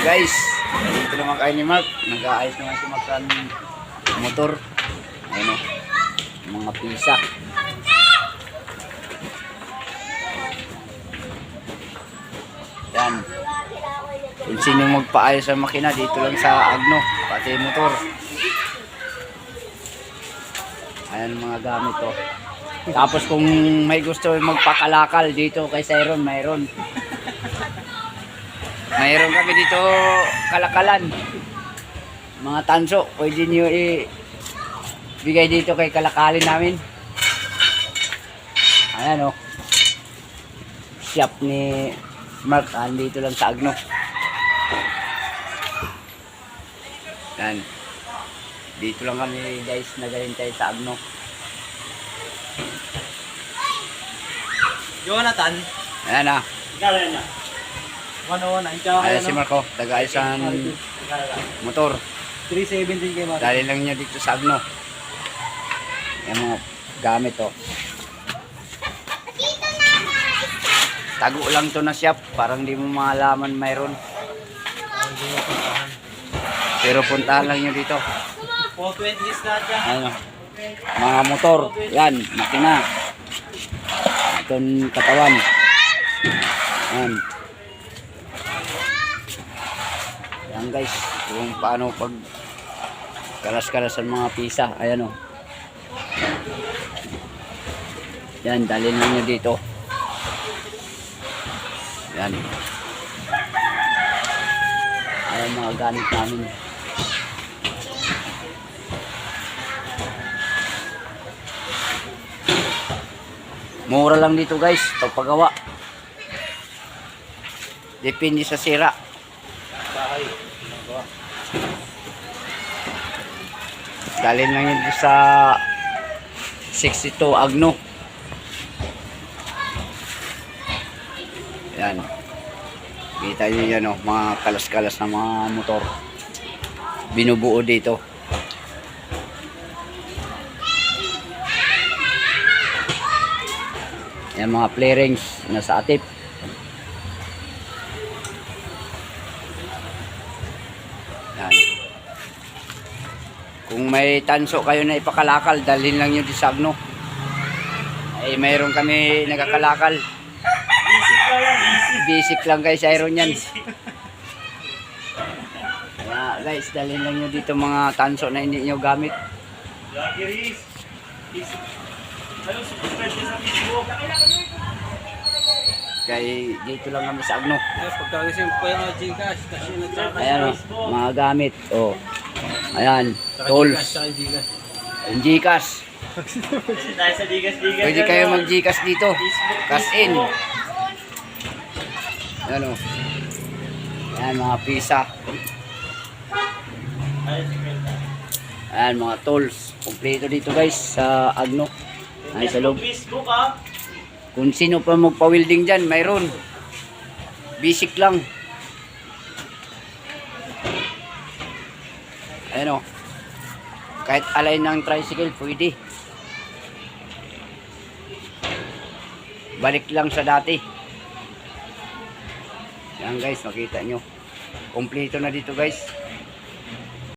Guys, dito naman kayo ni Mark. Nag-aayos naman si Mark sa motor. Ayun o, mga pisa. Yan. Kung sino magpaayos sa makina dito lang sa Agno, pati motor. Ayan mga gamit to. Tapos kung may gusto magpakalakal dito kay Siron, mayroon. Mayroon kami dito kalakalan. Mga tanso, pwede nyo bigay dito kay kalakalin namin. Ayan o. Shop ni Mark, andito lang sa Agno. Yan. Dito lang kami guys, naghihintay sa Agno. Jonathan. Ayan na. Gawin na. 101. Ayan si Marco, taga-ayos motor. 370 kay Mark. Dali lang niya dito sa Agno. Yung mga gamit to. Tago lang to na shop, parang di mo malaman mayroon. Pero puntahan lang nyo dito. 420 is lahat yan. Ano, mga motor, yan, makina. Itong katawan. Yan. Yan guys, kung paano pag kalas-kalasan mga pisa. Ayan o. Yan, dalhin lang nyo dito. Yan. Ayan mga gamit namin. Mura lang dito guys, pagpagawa. Depende sa sira. Dalhin lang yun sa 62 Agno. Yan. Kita nyo yan o, mga kalas-kalas na mga motor. Binubuo dito. Yan mga flarings nasa atip. Yan. Kung may tanso kayo na ipakalakal, dalhin lang nyo di sa Agno. Ay mayroon kami nagakalakal. Basic lang guys, iron yan. Kaya guys, dalhin lang nyo dito mga tanso na hindi nyo gamit. Kaya dito lang kami sa Agno. Pagkagising po yung Gcash kasi nagsaka. Ayan o, mga gamit. O, ayan, tools. Yung Gcash. Pwede kayo mag Gcash dito. Cash in. Ayan o. Ayan mga pisa. Ayan mga tools. Kompleto dito guys sa Agno. Ay sa loob. Kung sino pa magpa-welding dyan, mayroon. Basic lang. Ayan o. Kahit alay ng tricycle, pwede. Balik lang sa dati. Yan guys, makita nyo. Kompleto na dito guys.